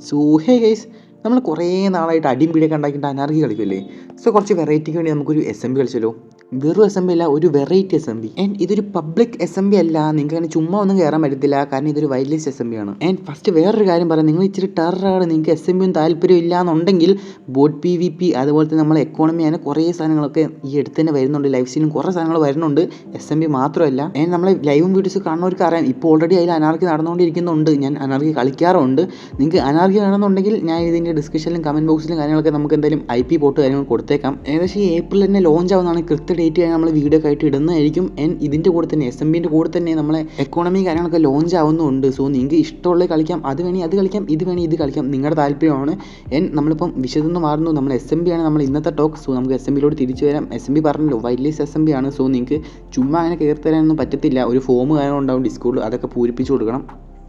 So hey guys, നമ്മൾ കുറേ നാളായിട്ട് അടിയും പിടിയൊക്കെ ഉണ്ടാക്കിയിട്ട് അനാർക്കി കളിക്കുമല്ലേ. സോ കുറച്ച് വെറൈറ്റിക്ക് വേണ്ടി നമുക്കൊരു എസ് എം ബി കളിച്ചല്ലോ. വെറും എസ് എം ബി അല്ല, ഒരു variety S M B. And ഇതൊരു പബ്ലിക് എസ് എം ബി അല്ല, നിങ്ങൾക്ക് അങ്ങനെ ചുമ്മാ ഒന്നും കയറാൻ പറ്റത്തില്ല, കാരണം ഇതൊരു wild list S M B ആണ്. ആൻഡ് ഫസ്റ്റ് വേറൊരു കാര്യം പറയാം, നിങ്ങൾ ഇച്ചിരി ടെററാണ്, നിങ്ങൾക്ക് എസ് എം ബിയും താല്പര്യം ഇല്ല എന്നുണ്ടെങ്കിൽ ബോട്ട് പി വി പി അതുപോലെ തന്നെ നമ്മളെ എക്കോണമി അങ്ങനെ കുറേ സാധനങ്ങളൊക്കെ ഈ അടുത്ത് തന്നെ വരുന്നുണ്ട്. ലൈവ് സീനും കുറേ സാധനങ്ങൾ വരുന്നുണ്ട്, എസ് എം ബി മാത്രമല്ല. ആൻഡ് നമ്മളെ ലൈവും വീഡിയോസ് കാണുന്നവർക്ക് അറിയാം, ഇപ്പോൾ ഓൾറെഡി അതിൽ അനാർക്കി നടന്നുകൊണ്ടിരിക്കുന്നുണ്ട്. ഞാൻ അനാർക്കി കളിക്കാറുണ്ട്. നിങ്ങൾക്ക് അനാർക്കി വേണമെന്നുണ്ടെങ്കിൽ ഞാൻ ഇതിൻ്റെ ഡിസ്ക്രിപ്ഷനിലും കമൻറ്റ് ബോക്സിലും കാര്യങ്ങളൊക്കെ നമുക്ക് എന്തായാലും IP പോർട്ട് കാര്യങ്ങൾ കൊടുത്തേക്കാം. ഏകദേശം ഈ ഏപ്രിൽ തന്നെ ലോഞ്ച് ആവുന്നതാണ്, കൃത്യ ഡേറ്റ് കഴിഞ്ഞാൽ നമ്മൾ വീഡിയോ ഒക്കെ ആയിട്ട് ഇടുന്നതായിരിക്കും. ആൻഡ് ഇതിൻ്റെ കൂടെ തന്നെ എസ് എം ബിൻ്റെ കൂടെ തന്നെ നമ്മളെ എക്കോണമി കാര്യങ്ങളൊക്കെ ലോഞ്ച് ആവുന്നുണ്ട്. സോ നിങ്ങൾക്ക് ഇഷ്ടമുള്ളത് കളിക്കാം, അത് വേണമെങ്കിൽ അത് കളിക്കാം, ഇത് വേണമെങ്കിൽ ഇത് കളിക്കാം, നിങ്ങളുടെ താല്പര്യമാണ്. നമ്മളിപ്പം വിശദമെന്ന് മാറുന്നു, നമ്മൾ എസ് എം ബി ആണ് നമ്മൾ ഇന്നത്തെ ടോക്ക്. സോ നമുക്ക് എസ് എം ബിയിലോട്ട് തിരിച്ചു വരാം. എസ് എം ബി പറഞ്ഞല്ലോ, wild list S M B ആണ്. സോ നിങ്ങൾക്ക് ചുമ്മാ അങ്ങനെ കയറി തരാനൊന്നും പറ്റത്തില്ല, ഒരു ഫോം കാര്യങ്ങൾ ഉണ്ടാവും ഡിസ്കോഡിൽ, അതൊക്കെ പൂരിപ്പിച്ച് കൊടുക്കണം.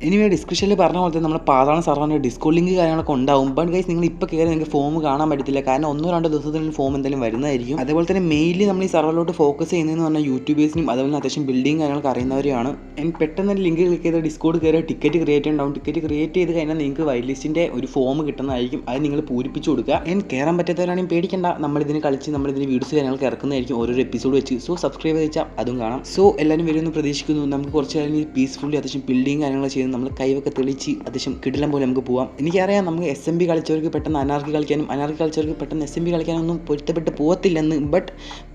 എനിവേ ഡിസ്ക്രിപ്ഷനിൽ പറഞ്ഞ പോലെ തന്നെ നമ്മുടെ പാതാള സർവറിൻ്റെ ഡിസ്കോഡ് ലിങ്ക് കാര്യങ്ങളൊക്കെ ഉണ്ടാവും. ബട്ട് ഗൈസ്, നിങ്ങൾ ഇപ്പോൾ കയറി നിങ്ങൾക്ക് ഫോം കാണാൻ പറ്റത്തില്ല, കാരണം 1-2 ദിവസത്തിനുള്ളിൽ ഫോം എന്തായാലും വരുന്നതായിരിക്കും. അതുപോലെ തന്നെ മെയിൻലി നമ്മൾ ഈ സർവറിലോട്ട് ഫോക്കസ് ചെയ്യുന്നതെന്ന് പറഞ്ഞാൽ യൂട്യൂബേഴ്സിനും അതുപോലെ അത്യാവശ്യം ബിൽഡിങ് കാര്യങ്ങളൊക്കെ അറിയുന്നവരെയാണ്. പെട്ടെന്ന് ലിങ്ക് ക്ലിക്ക് ചെയ്ത് ഡിസ്കോഡ് കയറി ടിക്കറ്റ് ക്രിയേറ്റ് ഉണ്ടാവും. ടിക്കറ്റ് ക്രിയേറ്റ് ചെയ്ത് കഴിഞ്ഞാൽ നിങ്ങൾക്ക് വൈൽഡ് ലിസ്റ്റിൻ്റെ ഒരു ഫോം കിട്ടുന്നതായിരിക്കും, അത് നിങ്ങൾ പൂരിപ്പിച്ച് കൊടുക്കുക. കയറാൻ പറ്റാത്തവരാണെങ്കിൽ പേടിക്കേണ്ട, നമ്മളിതിന് കളിച്ച് നമ്മളിതിന് വീഡിയോസ് കാര്യങ്ങളൊക്കെ ഇറക്കുന്നതായിരിക്കും ഓരോ എപ്പിസോഡ് വെച്ച്. സോ സബ്സ്ക്രൈബ് ചെയ്താൽ അതും കാണാം. സോ എല്ലാവരും വരുമെന്ന് പ്രതീക്ഷിക്കുന്നു. നമുക്ക് കുറച്ച് കാര്യം പീസ്ഫുള്ളി അത്യാവശ്യം ബിൽഡിങ് കാര്യങ്ങൾ ചെയ്ത് നമ്മൾ കൈവൊക്കെ തെളിച്ച് അത്യാവശ്യം കിടിലം പോലെ നമുക്ക് പോകാം. എനിക്കറിയാം നമുക്ക് എസ് എം ബി കളിച്ചവർക്ക് പെട്ടെന്ന് അനാർക്കി കളിക്കാനും അനാർക്കി കളിച്ചവർക്ക് പെട്ടെന്ന് എസ് എം ബി കളിക്കാനൊന്നും പൊരുത്തപ്പെട്ട് പോകത്തില്ലെന്ന്. ബട്ട്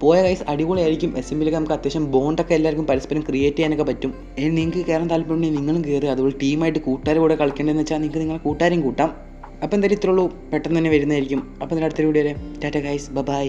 പോയ കൈസ് അടിപൊളിയായിരിക്കും. എസ് എം ബിയിലൊക്കെ നമുക്ക് അത്യാവശ്യം ബോണ്ടൊക്കെ എല്ലാവർക്കും പരസ്പരം ക്രിയേറ്റ് ചെയ്യാനൊക്കെ പറ്റും. നിങ്ങൾക്ക് കയറാൻ താല്പര്യമുണ്ടെങ്കിൽ നിങ്ങളും കയറി. അതുപോലെ ടീമായിട്ട് കൂട്ടുകാർ കൂടെ കളിക്കേണ്ടതെന്ന് വെച്ചാൽ നിങ്ങൾക്ക് നിങ്ങളുടെ കൂട്ടുകാരും കൂട്ടാം. അപ്പോൾ എന്തായാലും ഇത്രയുള്ളൂ, പെട്ടെന്ന് തന്നെ വരുന്നതായിരിക്കും. അപ്പോൾ അടുത്തൊരു വീഡിയോ വരെ ടാറ്റ ഗൈസ്, ബൈ.